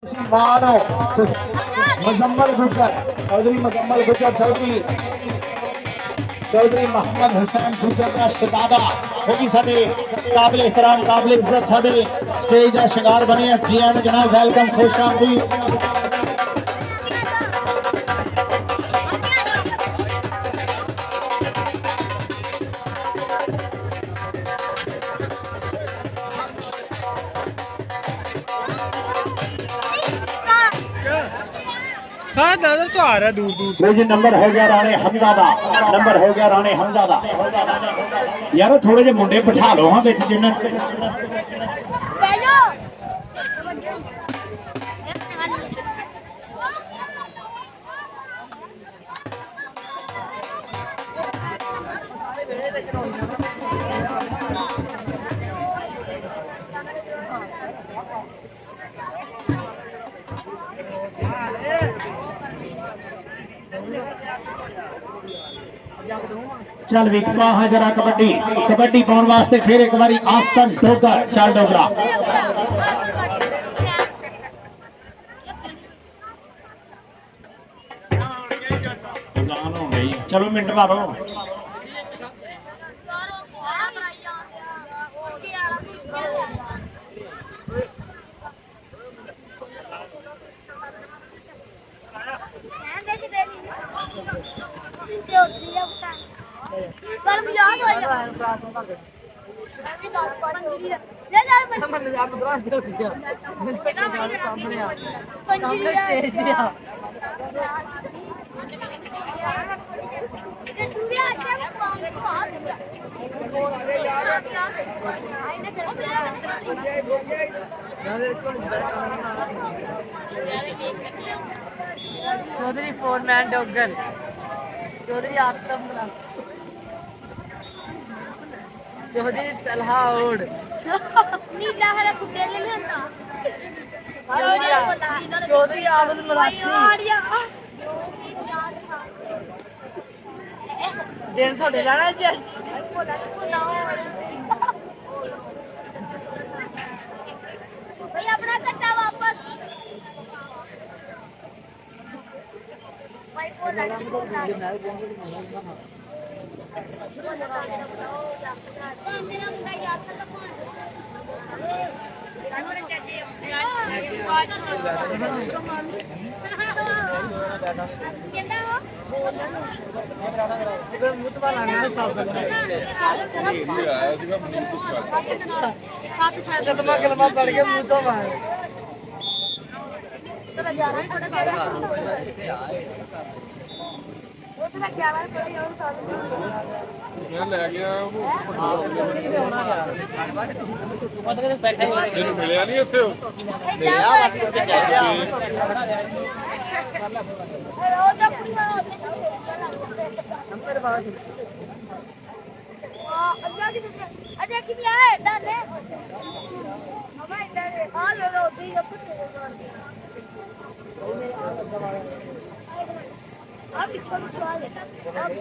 मानो मुजम्मल गुजर चौधरी मुजम्मल गुजर चौधरी चौधरी मोहम्मद हुसैन गुजर का शहजादा वो भी साडे काबिल एहतराम काबिल इज्जत साडे स्टेज का शिंगार बने जी एम जनाब वेलकम खुश आमदीद। साथ नजर तो आ रहा है दूर दूर से। जी नंबर हो गया राणे हमजा दा नंबर हो गया राणे हमजा दा यार थोड़े जे मुंडे बिठा लो हां विच जिन्ना चल भी कहा जरा कबड्डी कबड्डी पाने वास्ते फिर एक बारी आसन डोगर चल डोगरा चलो मिनट मारो चौधरी फोरमैन डोगर चौधरी आतम चौधरी तलहा ओड नीला हरा कुटेले नहीं होता चौधरी आबद मरासी दिन थोड़े लाना चाहिए भैया अपना कट्टा वापस भाई को लड़की को मेरा मुंडा याद था कौन मिलिया नहीं उत्थे अजय की है दादे हमारे इधर हां लो दी अब छोड़ सवाल है अब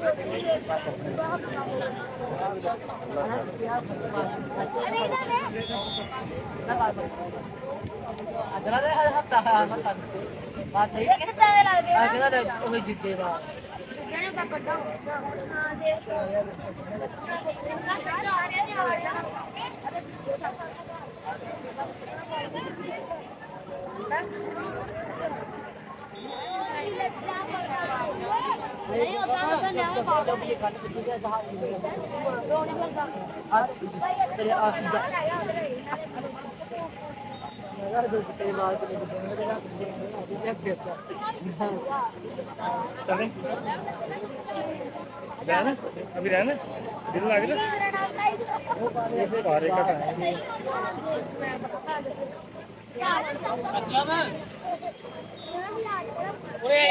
अरे इधर है अदरा दे हत्ता बात सही है कितना लग गया अगला ओही जिद्देवा जाने का पता हां देख नहीं होता तो नहीं पाओ ये काट के दिया जहां रोने लगा तेरे लगा दो तेरे बाल के देंगे तेरा चले रहना अभी रहना दिल लग रहा ये सारे का टाइम अस्सलाम ओए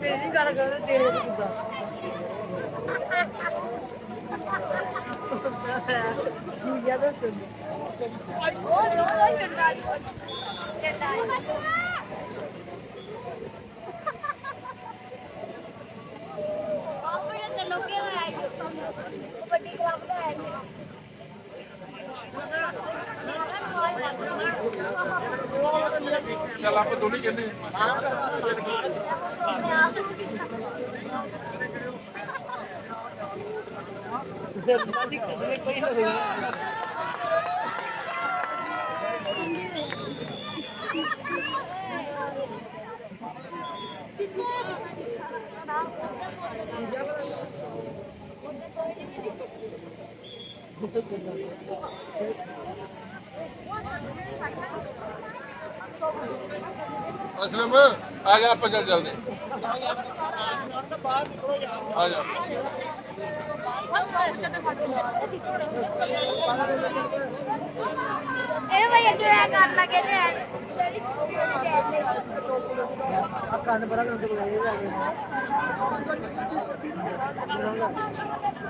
तेरी कर तेरे ਚੱਲ ਆਪਾਂ ਦੋਨੇ ਕਹਿੰਦੇ असलम आ जा आप चल जल्दी आ जा ਇਹ ਭਈ ਅੱਗੇ ਆ ਕਰਨ ਲੱਗੇ ਨੇ ਕੰਨ ਬੜਾ ਕੰਨ ਤੇ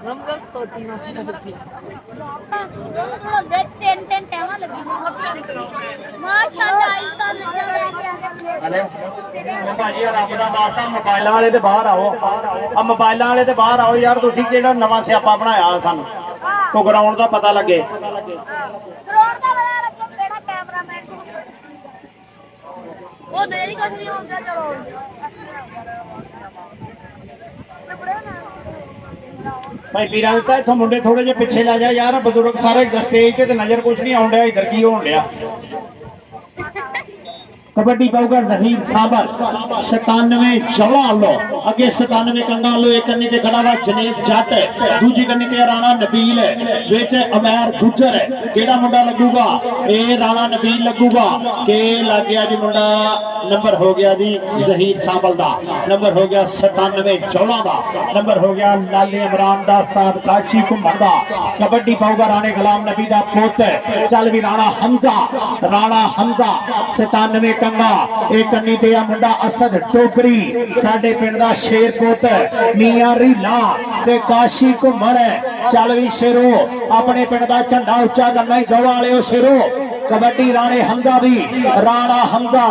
ਰਮਜ਼ਨ ਸੋਚੀ ਨਾ ਦੇ ਤਿੰਨ ਟਾਈਮਾਂ ਲੱਗੀ ਮਾਸ਼ਾਅੱਲਾ ਇਸ ਤਾਂ ਹਲੇ ਭਾਜੀ ਰੱਬ ਦਾ ਵਾਸਤਾ ਮੋਬਾਈਲਾਂ ਵਾਲੇ ਤੇ ਬਾਹਰ ਆਓ ਆ ਮੋਬਾਈਲਾਂ ਵਾਲੇ ਤੇ ਬਾਹਰ ਆਓ ਯਾਰ ਤੁਸੀਂ ਕਿਹੜਾ ਨਵਾਂ ਸਿਆਪਾ ਬਣਾਇਆ ਸਾਨੂੰ ਕੋ ਗਰਾਊਂਡ ਦਾ ਪਤਾ ਲੱਗੇ ਗਰਾਊਂਡ ਦਾ ਪਤਾ ਲੱਗੇ ਕਿਹੜਾ ਕੈਮਰਾਮੈਨ ਉਹ ਮੇਰੀ ਕੁਝ ਨਹੀਂ ਹੁੰਦਾ ਚਲੋ ਭਾਈ ਵੀਰਾਂ ਦਿੱਤਾ ਇੱਥੋਂ ਮੁੰਡੇ ਥੋੜੇ ਜਿਹੇ ਪਿੱਛੇ ਲੈ ਜਾ ਯਾਰ ਬਜ਼ੁਰਗ ਸਾਰੇ ਸਟੇਜ ਤੇ ਨਜ਼ਰ ਕੁਛ ਨਹੀਂ ਆਉਣ ਡਿਆ ਇਧਰ ਕੀ ਹੋਣ ਡਿਆ कबड्डी पाऊगा जहीर साबर 97 जवा लो अगे 97 कंगा लो एक कन्नी ते खड़ा वा जनेब जट दूजी कन्नी ते राणा नबील विच अमैर गुजर केड़ा मुंडा लगूगा ए राणा नबील लगूगा के लग गया जी मुंडा नंबर हो गया जी जहीर साबर दा नंबर हो गया 97 जवा दा नंबर हो गया लाले इमरान दा उस्ताद काशी कुमार दा कबड्डी पाऊगा राणे गुलाम नबी दा पुत चल भी राणा हमजा 97 कंगा एक कन्नी ते आ मुंडा असद टोकरी साडे पिंड दा शेर पुत मियां रीला ते काशी घुमर चल भी शेरो अपने पिंड दा झंडा उच्चा करना ही जवा वाले शेरो कबड्डी राणे हमजा भी राणा हमजा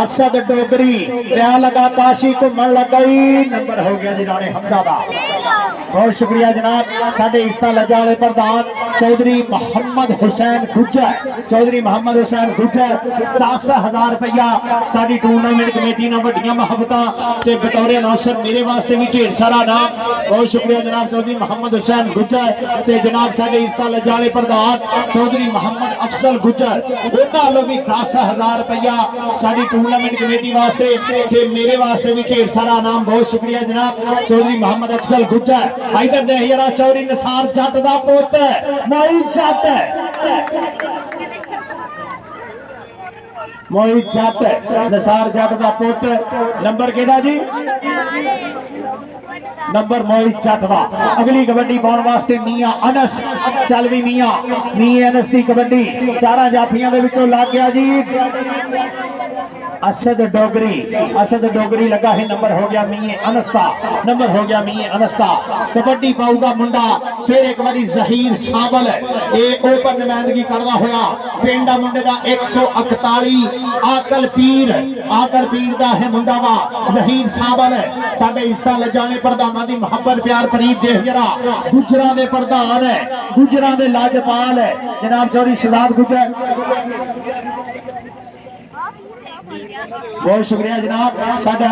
असद टोकरी क्या लगा काशी घुमन लगा नंबर हो गया जी राणे हमजा दा बहुत शुक्रिया जनाब साडे इस्ता लजा वाले प्रधान चौधरी मोहम्मद हुसैन गुजर चौधरी मोहम्मद हुसैन गुजर 10,000 रुपया साडी टूर्नामेंट कमेटी ने वड्डियां मुहब्बतां ते बतौर अनाउंसर मेरे वास्ते भी ढेर सारा नाम बहुत शुक्रिया जनाब चौधरी मोहम्मद हुसैन गुजर ते जनाब साडे इस्ता लजा वाले प्रधान चौधरी मोहम्मद अफजल गुजर उन्हां लो भी 10,000 रुपया साडी टूर्नामेंट कमेटी वास्ते ते मेरे वास्ते भी ढेर सारा नाम बहुत शुक्रिया जनाब चौधरी मोहम्मद अफजल गुजर इधर देख यार चौधरी निसार जट दा पुत मोहित जट मोहित जट निसार जट दा पुत नंबर केदा जी नंबर मोहित जट दा अगली कबड्डी पाउण वास्ते मियां अनस चल भी मियां अनस दी कबड्डी चारा जाफियां दे विचों लग गया जी असद डोगरी लगा है नंबर हो गया मिये अनस का नंबर हो गया मिये अनस का कबड्डी पाऊगा मुंडा फिर एक बारी जहीर साबल ए ओपन नुमाइंदगी करदा होया पिंडा मुंडे दा 141 आकल पीर दा है मुंडा वा जहीर साबल साडे इस्ता लजाने प्रधानां दी मोहब्बत प्यार प्रीत देख जरा गुजरां दे प्रधान है गुजरां दे लाजपाल है जनाब चौधरी शहजाद गुजर बहुत शुक्रिया जनाब साडा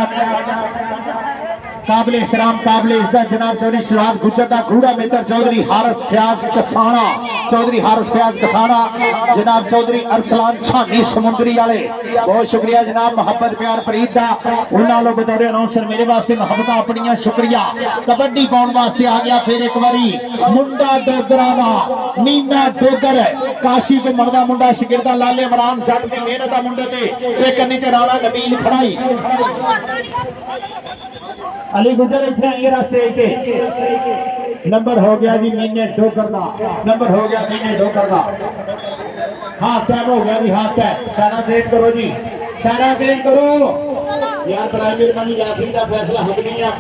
काबिल एहतराम काबिल इज्जत जनाब चौधरी शहजाद गुजर दा गूढ़ा मित्र चौधरी हारिस फयाज कसाना जनाब चौधरी अरसलान छानी समुंदरी वाले बहुत शुक्रिया जनाब मोहब्बत प्यार प्रीत दा उन्हां लो बतौर अनाउंसर मेरे वास्ते मोहब्बत अपनियां शुक्रिया कबड्डी पाउण वास्ते आ गया फिर एक बारी मुंडा डोगरा दा मीना डोगर काशी को मरदा मुंडा शिगिरदा लाले इमरान जट दी मेहनत दा मुंडे ते एक कन्नी ते राणा नबील खड़ाई अली गुजर इतने आएंगे रास्ते पे नंबर हो गया जी मीने डोगर दा नंबर हो गया मीने डोगर दा हाथ टाइम हो गया जी हाथ टाइम सारा सेट करो जी सारा क्लीन करो यार, प्राइवेट मनी जाफरी का फैसला हो गया।